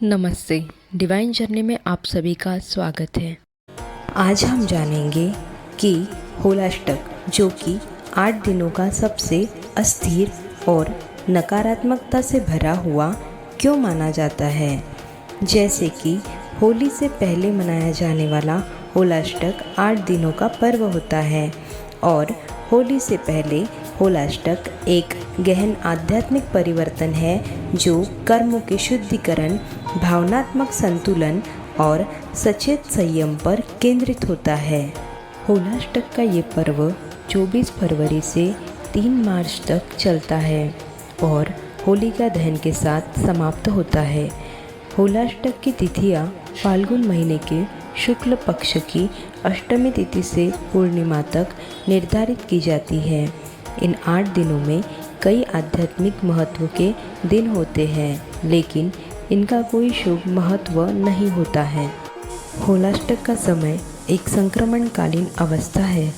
नमस्ते। Divine journey में आप सभी का स्वागत है। आज हम जानेंगे कि होलाष्टक, जो कि 8 दिनों का सबसे अस्थिर और नकारात्मकता से भरा हुआ क्यों माना जाता है। जैसे कि होली से पहले मनाया जाने वाला होलाष्टक 8 दिनों का पर्व होता है और होली से पहले होलाष्टक एक गहन आध्यात्मिक परिवर्तन है जो कर्मों के शुद्धिकरण, भावनात्मक संतुलन और सचेत संयम पर केंद्रित होता है। होलाष्टक का ये पर्व 24 फरवरी से 3 मार्च तक चलता है और होलिका दहन के साथ समाप्त होता है। होलाष्टक की तिथियां फाल्गुन महीने के शुक्ल पक्ष की अष्टमी तिथि से पूर्णिमा तक निर्धारित की जाती है। इन 8 दिनों में कई आध्यात्मिक महत्व के दिन होते हैं, लेकिन इनका कोई शुभ महत्व नहीं होता है। होलाष्टक का समय एक संक्रमणकालीन अवस्था है,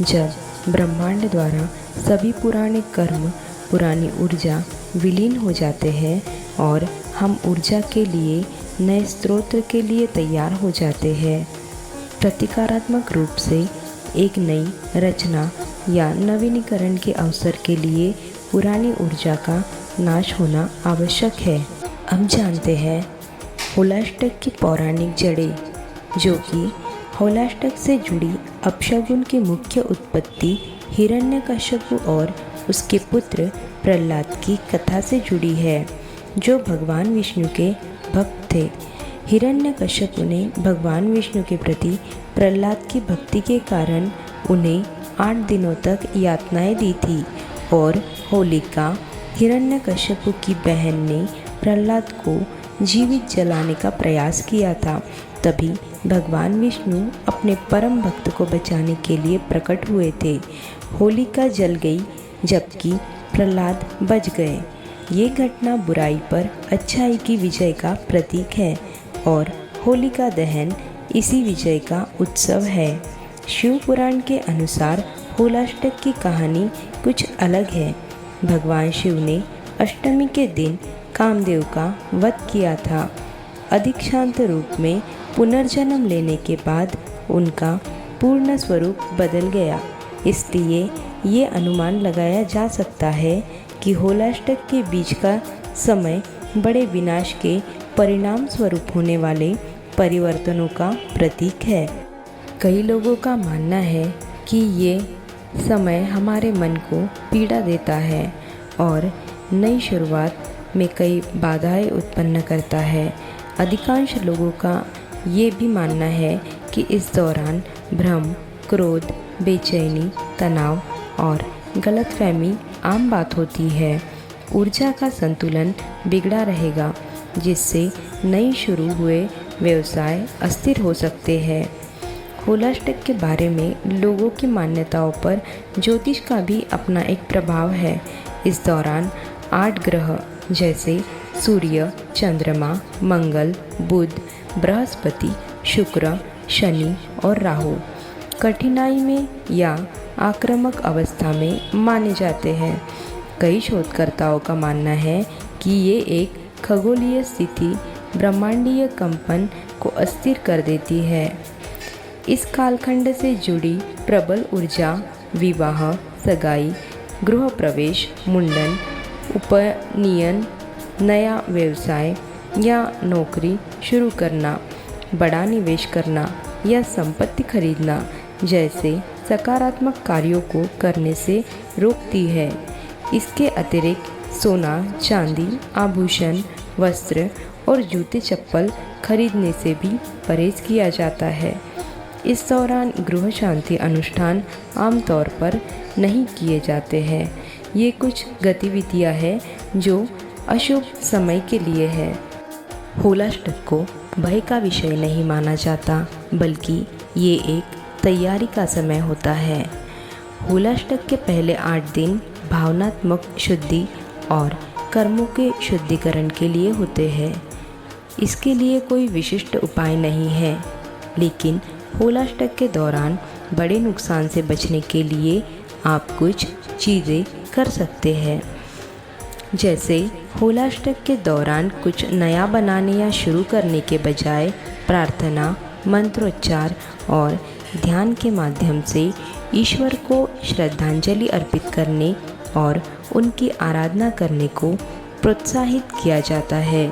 जब ब्रह्मांड द्वारा सभी पुराने कर्म, पुरानी ऊर्जा विलीन हो जाते हैं और हम ऊर्जा के लिए नए स्रोत के लिए तैयार हो जाते हैं। प्रतिकारात्मक रूप से एक नई रचना या नवीनीकरण के अवसर के लिए पुरानी ऊर्जा का नाश होना आवश्यक है। अब जानते हैं होलाष्टक की पौराणिक जड़ें, जो कि होलाष्टक से जुड़ी अपशगुन की मुख्य उत्पत्ति हिरण्यकश्यप और उसके पुत्र प्रहलाद की कथा से जुड़ी है, जो भगवान विष्णु के भक्त थे। हिरण्यकश्यप ने भगवान विष्णु के प्रति प्रहलाद की भक्ति के कारण उन्हें 8 दिनों तक यातनाएं दी थी और होलिका, हिरण्यकश्यप की बहन, ने प्रहलाद को जीवित जलाने का प्रयास किया था। तभी भगवान विष्णु अपने परम भक्त को बचाने के लिए प्रकट हुए थे। होलिका जल गई जबकि प्रहलाद बच गए। ये घटना बुराई पर अच्छाई की विजय का प्रतीक है और होलिका दहन इसी विजय का उत्सव है। शिव पुराण के अनुसार होलाष्टक की कहानी कुछ अलग है। भगवान शिव ने अष्टमी के दिन कामदेव का वध किया था। अधिक शांत रूप में पुनर्जन्म लेने के बाद उनका पूर्ण स्वरूप बदल गया। इसलिए ये अनुमान लगाया जा सकता है कि होलाष्टक के बीच का समय बड़े विनाश के परिणाम स्वरूप होने वाले परिवर्तनों का प्रतीक है। कई लोगों का मानना है कि ये समय हमारे मन को पीड़ा देता है और नई शुरुआत में कई बाधाएं उत्पन्न करता है। अधिकांश लोगों का ये भी मानना है कि इस दौरान भ्रम, क्रोध, बेचैनी, तनाव और गलतफहमी आम बात होती है। ऊर्जा का संतुलन बिगड़ा रहेगा, जिससे नई शुरू हुए व्यवसाय अस्थिर हो सकते हैं। होलाष्टक के बारे में लोगों की मान्यताओं पर ज्योतिष का भी अपना एक प्रभाव है। इस दौरान 8 ग्रह जैसे सूर्य, चंद्रमा, मंगल, बुध, बृहस्पति, शुक्र, शनि और राहु कठिनाई में या आक्रामक अवस्था में माने जाते हैं। कई शोधकर्ताओं का मानना है कि ये एक खगोलीय स्थिति ब्रह्मांडीय कंपन को अस्थिर कर देती है। इस कालखंड से जुड़ी प्रबल ऊर्जा विवाह, सगाई, गृह प्रवेश, मुंडन, उपनयन, नया व्यवसाय या नौकरी शुरू करना, बड़ा निवेश करना या संपत्ति खरीदना जैसे सकारात्मक कार्यों को करने से रोकती है। इसके अतिरिक्त सोना, चांदी, आभूषण, वस्त्र और जूते चप्पल खरीदने से भी परहेज किया जाता है। इस दौरान गृह शांति अनुष्ठान आमतौर पर नहीं किए जाते हैं। ये कुछ गतिविधियां हैं जो अशुभ समय के लिए है। होलाष्टक को भय का विषय नहीं माना जाता, बल्कि ये एक तैयारी का समय होता है। होलाष्टक के पहले 8 दिन भावनात्मक शुद्धि और कर्मों के शुद्धिकरण के लिए होते हैं। इसके लिए कोई विशिष्ट उपाय नहीं है, लेकिन होलाष्टक के दौरान बड़े नुकसान से बचने के लिए आप कुछ चीज़ें कर सकते हैं। जैसे होलाष्टक के दौरान कुछ नया बनाने या शुरू करने के बजाय प्रार्थना, मंत्रोच्चार और ध्यान के माध्यम से ईश्वर को श्रद्धांजलि अर्पित करने और उनकी आराधना करने को प्रोत्साहित किया जाता है।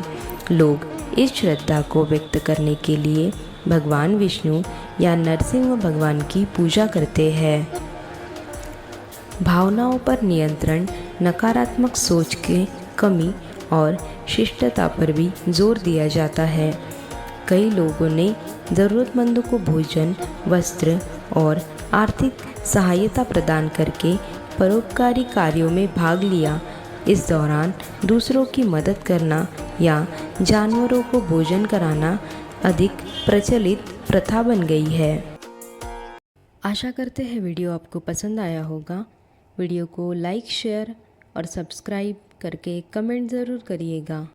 लोग इस श्रद्धा को व्यक्त करने के लिए भगवान विष्णु या नरसिंह भगवान की पूजा करते हैं। भावनाओं पर नियंत्रण, नकारात्मक सोच की कमी और शिष्टता पर भी जोर दिया जाता है। कई लोगों ने ज़रूरतमंदों को भोजन, वस्त्र और आर्थिक सहायता प्रदान करके परोपकारी कार्यों में भाग लिया। इस दौरान दूसरों की मदद करना या जानवरों को भोजन कराना अधिक प्रचलित प्रथा बन गई है। आशा करते हैं वीडियो आपको पसंद आया होगा। वीडियो को लाइक, शेयर और सब्सक्राइब करके कमेंट ज़रूर करिएगा।